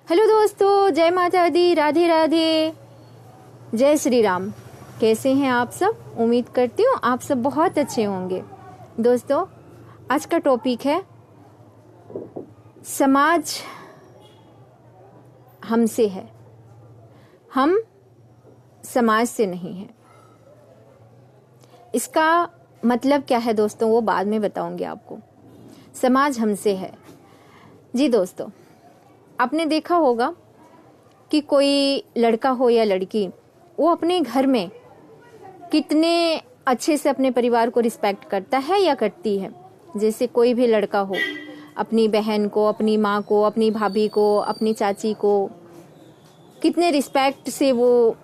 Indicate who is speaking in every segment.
Speaker 1: Hello दोस्तों, जय माता दी, राधे राधे, जय श्री राम। कैसे हैं आप सब? उम्मीद करती हूँ आप सब बहुत अच्छे होंगे। दोस्तों, आज का टॉपिक है समाज हमसे है, हम समाज से नहीं हैं। इसका मतलब क्या है दोस्तों, वो बाद में बताऊंगी आपको। समाज हमसे है जी। दोस्तों, आपने देखा होगा कि कोई लड़का हो या लड़की, वो अपने घर में कितने अच्छे से अपने परिवार को रिस्पेक्ट करता है या करती है। जैसे कोई भी लड़का हो, अपनी बहन को, अपनी माँ को, अपनी भाभी को, अपनी चाची को कितने रिस्पेक्ट से वो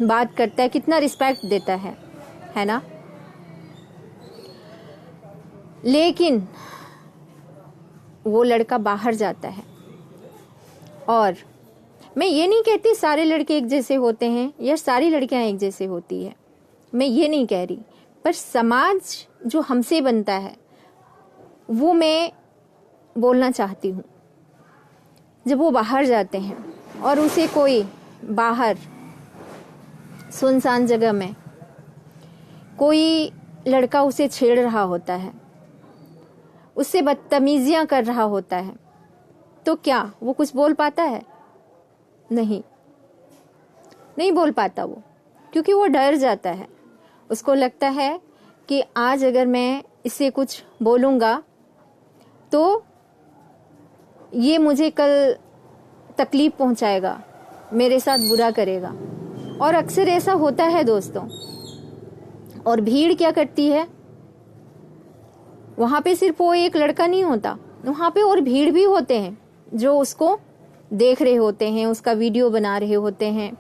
Speaker 1: बात करता है, कितना रिस्पेक्ट देता है ना। लेकिन वो लड़का बाहर जाता है, और मैं ये नहीं कहती सारे लड़के एक जैसे होते हैं या सारी लड़कियां एक जैसे होती है, मैं ये नहीं कह रही, पर समाज जो हमसे बनता है वो मैं बोलना चाहती हूँ। जब वो बाहर जाते हैं और उसे कोई बाहर सुनसान जगह में कोई लड़का उसे छेड़ रहा होता है, उससे बदतमीजियां कर रहा होता है, तो क्या वो कुछ बोल पाता है? नहीं बोल पाता वो, क्योंकि वो डर जाता है। उसको लगता है कि आज अगर मैं इससे कुछ बोलूँगा तो ये मुझे कल तकलीफ पहुंचाएगा, मेरे साथ बुरा करेगा। और अक्सर ऐसा होता है दोस्तों। और भीड़ क्या करती है, वहां पे सिर्फ वो एक लड़का नहीं होता, वहां पे और भीड़ भी होते हैं जो उसको देख रहे होते हैं, उसका वीडियो बना रहे होते हैं,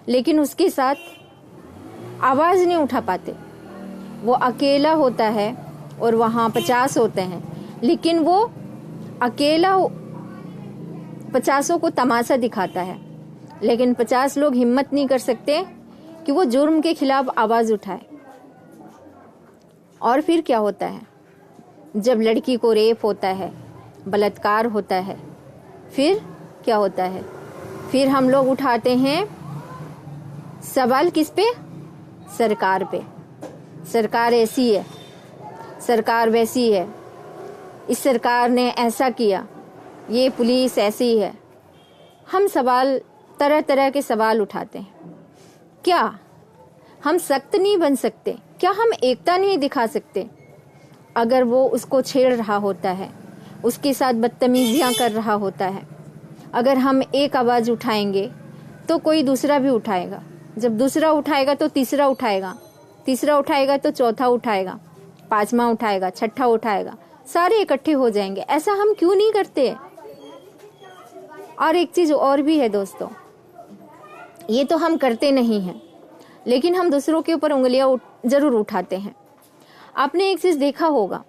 Speaker 1: लेकिन उसके साथ आवाज नहीं उठा पाते। वो अकेला होता है और वहां 50 होते हैं, लेकिन वो अकेला 50 को तमाशा दिखाता है, लेकिन 50 लोग हिम्मत नहीं कर सकते कि वो जुर्म के खिलाफ आवाज उठाए। और फिर क्या होता है, जब लड़की को रेप होता है, बलात्कार होता है, फिर क्या होता है? फिर हम लोग उठाते हैं सवाल किस पे? सरकार पे। सरकार ऐसी है, सरकार वैसी है, इस सरकार ने ऐसा किया, ये पुलिस ऐसी है। हम सवाल, तरह तरह के सवाल उठाते हैं। क्या हम सख्त नहीं बन सकते? क्या हम एकता नहीं दिखा सकते? अगर वो उसको छेड़ रहा होता है, उसके साथ बदतमीजियां कर रहा होता है, अगर हम एक आवाज उठाएंगे तो कोई दूसरा भी उठाएगा, जब दूसरा उठाएगा तो तीसरा उठाएगा, तीसरा उठाएगा तो चौथा उठाएगा, पांचवा उठाएगा, छठा उठाएगा, सारे इकट्ठे हो जाएंगे। ऐसा हम क्यों नहीं करते? और एक चीज और भी है दोस्तों, ये तो हम करते नहीं हैं, लेकिन हम दूसरों के ऊपर उंगलियां जरूर उठाते हैं। आपने एक चीज देखा होगा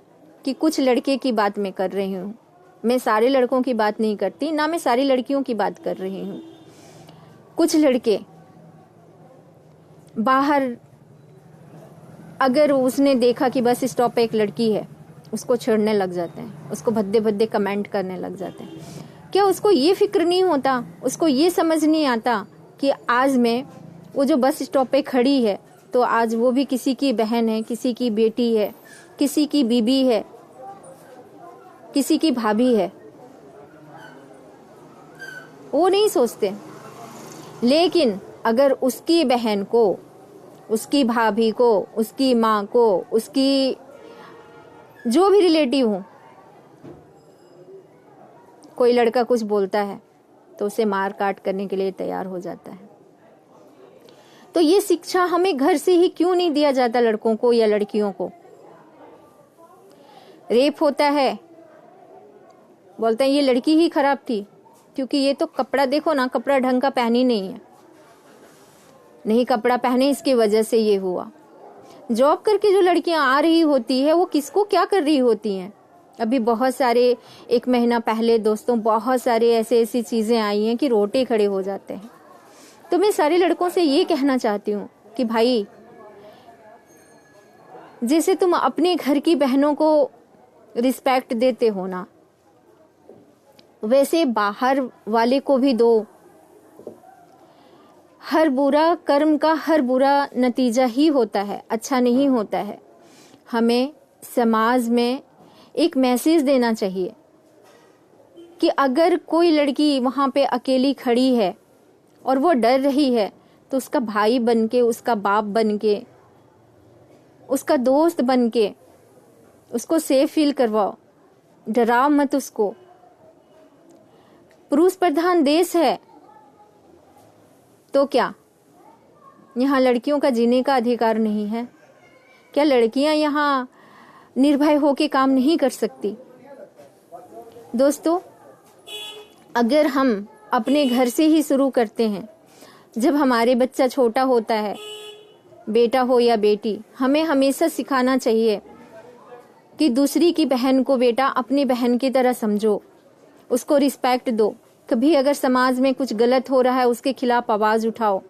Speaker 1: कि कुछ लड़के की बात मैं कर रही हूँ, मैं सारे लड़कों की बात नहीं करती, ना मैं सारी लड़कियों की बात कर रही हूँ। कुछ लड़के बाहर, अगर उसने देखा कि बस स्टॉप पे एक लड़की है, उसको छेड़ने लग जाते हैं, उसको भद्दे भद्दे कमेंट करने लग जाते हैं। क्या उसको ये फिक्र नहीं होता, उसको ये समझ नहीं आता कि आज मैं, वो जो बस स्टॉप पे खड़ी है, तो आज वो भी किसी की बहन है, किसी की बेटी है, किसी की बीबी है, किसी की भाभी है। वो नहीं सोचते। लेकिन अगर उसकी बहन को, उसकी भाभी को, उसकी माँ को, उसकी जो भी रिलेटिव हो, कोई लड़का कुछ बोलता है तो उसे मार काट करने के लिए तैयार हो जाता है। तो ये शिक्षा हमें घर से ही क्यों नहीं दिया जाता लड़कों को या लड़कियों को? रेप होता है, बोलते हैं ये लड़की ही खराब थी, क्योंकि ये तो कपड़ा देखो ना, कपड़ा ढंग का पहनी नहीं है, नहीं कपड़ा पहने इसकी वजह से ये हुआ। जॉब करके जो लड़कियां आ रही होती है, वो किसको क्या कर रही होती हैं? अभी बहुत सारे, 1 महीना पहले दोस्तों, बहुत सारे ऐसी चीजें आई हैं कि रोटे खड़े हो जाते हैं। तो मैं सारे लड़कों से ये कहना चाहती हूँ कि भाई, जैसे तुम अपने घर की बहनों को रिस्पेक्ट देते हो ना, वैसे बाहर वाले को भी दो। हर बुरा कर्म का हर बुरा नतीजा ही होता है, अच्छा नहीं होता है। हमें समाज में एक मैसेज देना चाहिए कि अगर कोई लड़की वहां पे अकेली खड़ी है और वो डर रही है, तो उसका भाई बनके, उसका बाप बनके, उसका दोस्त बनके उसको सेफ फील करवाओ, डराओ मत उसको। पुरुष प्रधान देश है तो क्या यहाँ लड़कियों का जीने का अधिकार नहीं है? क्या लड़कियां यहाँ निर्भय होके काम नहीं कर सकती? दोस्तों, अगर हम अपने घर से ही शुरू करते हैं, जब हमारे बच्चा छोटा होता है, बेटा हो या बेटी, हमें हमेशा सिखाना चाहिए कि दूसरी की बहन को बेटा अपनी बहन की तरह समझो, उसको रिस्पेक्ट दो। कभी अगर समाज में कुछ गलत हो रहा है, उसके खिलाफ आवाज उठाओ,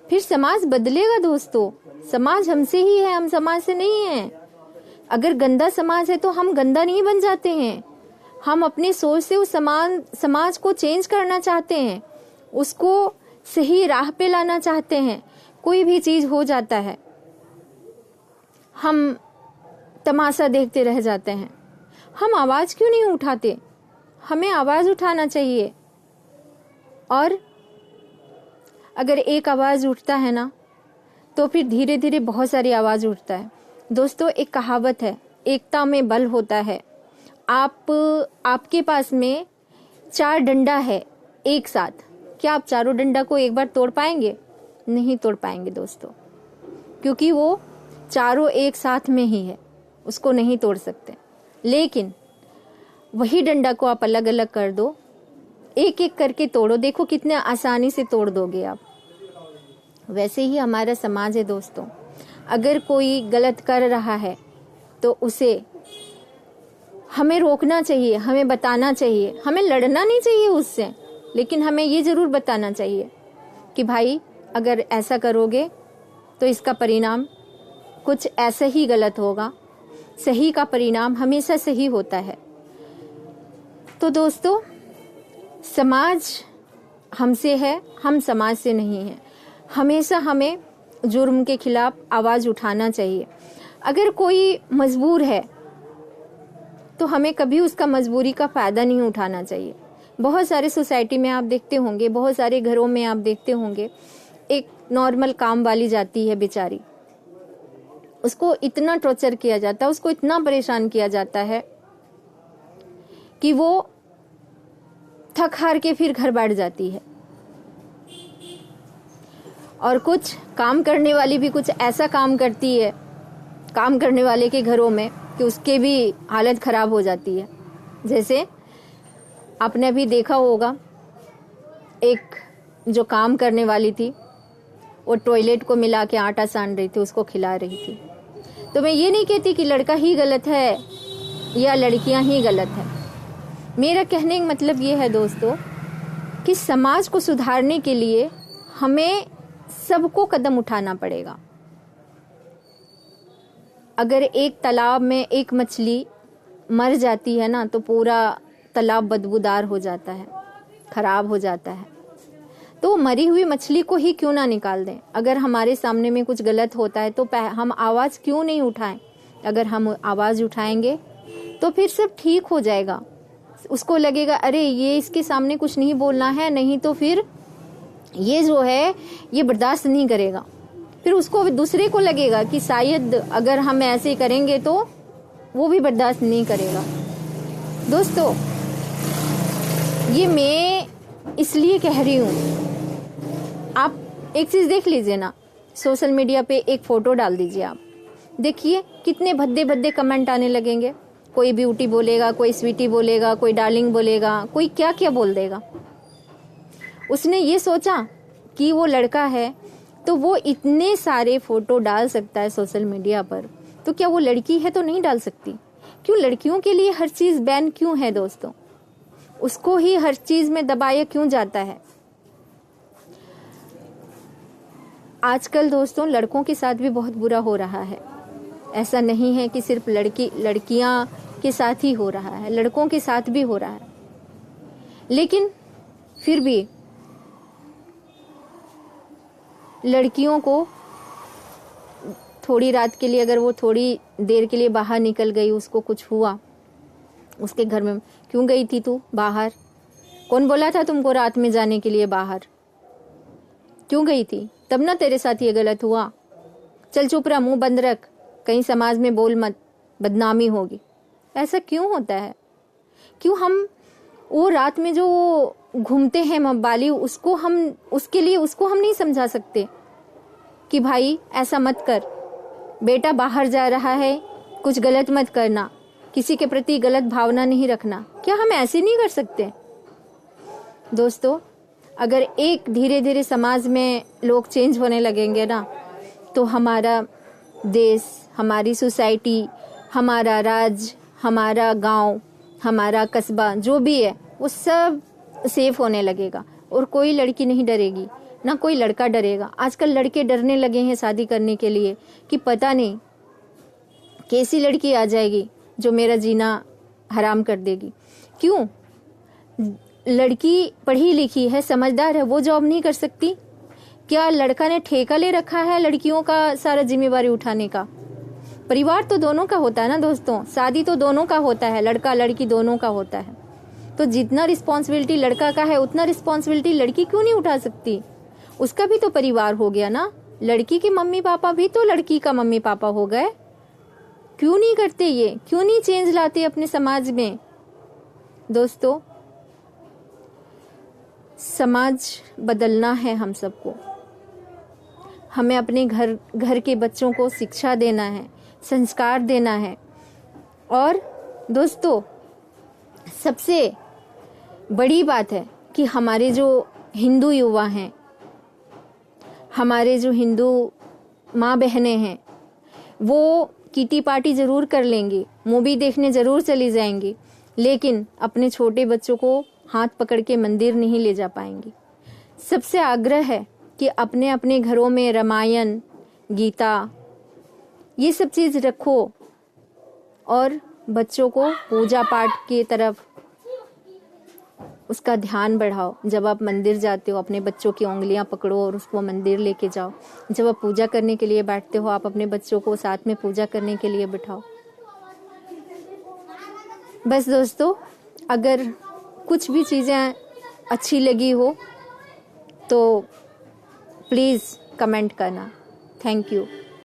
Speaker 1: फिर समाज बदलेगा। दोस्तों, समाज हमसे ही है, हम समाज से नहीं है। अगर गंदा समाज है तो हम गंदा नहीं बन जाते हैं। हम अपनी सोच से उस समाज को चेंज करना चाहते हैं, उसको सही राह पे लाना चाहते हैं। कोई भी चीज हो जाता है, हम तमाशा देखते रह जाते हैं। हम आवाज क्यों नहीं उठाते? हमें आवाज उठाना चाहिए। और अगर एक आवाज उठता है ना, तो फिर धीरे धीरे बहुत सारी आवाज उठता है। दोस्तों, एक कहावत है, एकता में बल होता है। आपके पास में 4 डंडा है एक साथ, क्या आप चारों डंडा को एक बार तोड़ पाएंगे? नहीं तोड़ पाएंगे दोस्तों, क्योंकि वो चारों एक साथ में ही है, उसको नहीं तोड़ सकते। लेकिन वही डंडा को आप अलग अलग कर दो, एक एक करके तोड़ो, देखो कितने आसानी से तोड़ दोगे आप। वैसे ही हमारा समाज है दोस्तों। अगर कोई गलत कर रहा है तो उसे हमें रोकना चाहिए, हमें बताना चाहिए। हमें लड़ना नहीं चाहिए उससे, लेकिन हमें ये जरूर बताना चाहिए कि भाई अगर ऐसा करोगे तो इसका परिणाम कुछ ऐसा ही गलत होगा। सही का परिणाम हमेशा सही होता है। तो दोस्तों, समाज हमसे है, हम समाज से नहीं है। हमेशा हमें जुर्म के खिलाफ आवाज उठाना चाहिए। अगर कोई मजबूर है तो हमें कभी उसका मजबूरी का फायदा नहीं उठाना चाहिए। बहुत सारे सोसाइटी में आप देखते होंगे, बहुत सारे घरों में आप देखते होंगे, एक नॉर्मल काम वाली जाती है बेचारी, उसको इतना टॉर्चर किया जाता है, उसको इतना परेशान किया जाता है कि वो थक हार के फिर घर बैठ जाती है। और कुछ काम करने वाली भी कुछ ऐसा काम करती है काम करने वाले के घरों में कि उसके भी हालत खराब हो जाती है। जैसे आपने भी देखा होगा, एक जो काम करने वाली थी, वो टॉयलेट को मिला के आटा सान रही थी, उसको खिला रही थी। तो मैं ये नहीं कहती कि लड़का ही गलत है या लड़कियां ही गलत है। मेरा कहने का मतलब ये है दोस्तों कि समाज को सुधारने के लिए हमें सबको कदम उठाना पड़ेगा। अगर एक तालाब में एक मछली मर जाती है ना, तो पूरा तालाब बदबूदार हो जाता है, खराब हो जाता है। तो मरी हुई मछली को ही क्यों ना निकाल दें। अगर हमारे सामने में कुछ गलत होता है तो हम आवाज क्यों नहीं उठाएं? अगर हम आवाज उठाएंगे तो फिर सब ठीक हो जाएगा। उसको लगेगा अरे ये इसके सामने कुछ नहीं बोलना है, नहीं तो फिर ये जो है ये बर्दाश्त नहीं करेगा। फिर उसको दूसरे को लगेगा कि शायद अगर हम ऐसे करेंगे तो वो भी बर्दाश्त नहीं करेगा। दोस्तों, ये मैं इसलिए कह रही हूँ, आप एक चीज देख लीजिए ना, सोशल मीडिया पे एक फोटो डाल दीजिए, आप देखिए कितने भद्दे भद्दे कमेंट आने लगेंगे। कोई ब्यूटी बोलेगा, कोई स्वीटी बोलेगा, कोई डार्लिंग बोलेगा, कोई क्या क्या बोल देगा। उसने ये सोचा कि वो लड़का है तो वो इतने सारे फोटो डाल सकता है सोशल मीडिया पर, तो क्या वो लड़की है तो नहीं डाल सकती? क्यों लड़कियों के लिए हर चीज बैन क्यों है दोस्तों? उसको ही हर चीज में दबाया क्यों जाता है? आजकल दोस्तों लड़कों के साथ भी बहुत बुरा हो रहा है। ऐसा नहीं है कि सिर्फ लड़कियां के साथ ही हो रहा है, लड़कों के साथ भी हो रहा है। लेकिन फिर भी लड़कियों को थोड़ी रात के लिए, अगर वो थोड़ी देर के लिए बाहर निकल गई, उसको कुछ हुआ उसके घर में, क्यों गई थी तू बाहर? कौन बोला था तुमको रात में जाने के लिए बाहर? क्यों गई थी? तब ना तेरे साथ ये गलत हुआ। चल चुप रहा, मुंह बंद रख, कहीं समाज में बोल मत, बदनामी होगी। ऐसा क्यों होता है? क्यों हम वो रात में जो घूमते हैं मब्बाली, उसको हम नहीं समझा सकते कि भाई ऐसा मत कर, बेटा बाहर जा रहा है, कुछ गलत मत करना, किसी के प्रति गलत भावना नहीं रखना। क्या हम ऐसे नहीं कर सकते? दोस्तों, अगर एक धीरे धीरे समाज में लोग चेंज होने लगेंगे ना, तो हमारा देश, हमारी सोसाइटी, हमारा राज्य, हमारा गांव, हमारा कस्बा जो भी है, वो सब सेफ होने लगेगा और कोई लड़की नहीं डरेगी, ना कोई लड़का डरेगा। आजकल लड़के डरने लगे हैं शादी करने के लिए कि पता नहीं कैसी लड़की आ जाएगी जो मेरा जीना हराम कर देगी। क्यों? लड़की पढ़ी लिखी है, समझदार है, वो जॉब नहीं कर सकती? क्या लड़का ने ठेका ले रखा है लड़कियों का सारा जिम्मेवारी उठाने का? परिवार तो दोनों का होता है ना दोस्तों, शादी तो दोनों का होता है, लड़का लड़की दोनों का होता है। तो जितना रिस्पॉन्सिबिलिटी लड़का का है उतना रिस्पॉन्सिबिलिटी लड़की क्यों नहीं उठा सकती? उसका भी तो परिवार हो गया ना, लड़की के मम्मी पापा भी तो लड़की का मम्मी पापा हो गए। क्यों नहीं करते ये? क्यों नहीं चेंज लाते अपने समाज में? दोस्तों, समाज बदलना है हम सबको। हमें अपने घर के बच्चों को शिक्षा देना है, संस्कार देना है। और दोस्तों, सबसे बड़ी बात है कि हमारे जो हिंदू युवा हैं, हमारे जो हिंदू माँ बहनें हैं, वो किटी पार्टी जरूर कर लेंगी, मूवी देखने जरूर चली जाएंगी, लेकिन अपने छोटे बच्चों को हाथ पकड़ के मंदिर नहीं ले जा पाएंगी। सबसे आग्रह है कि अपने अपने घरों में रामायण, गीता, ये सब चीज रखो और बच्चों को पूजा पाठ की तरफ उसका ध्यान बढ़ाओ। जब आप मंदिर जाते हो, अपने बच्चों की उंगलियां पकड़ो और उसको मंदिर लेके जाओ। जब आप पूजा करने के लिए बैठते हो, आप अपने बच्चों को साथ में पूजा करने के लिए बिठाओ। बस दोस्तों, अगर कुछ भी चीज़ें अच्छी लगी हो तो प्लीज़ कमेंट करना। Thank you.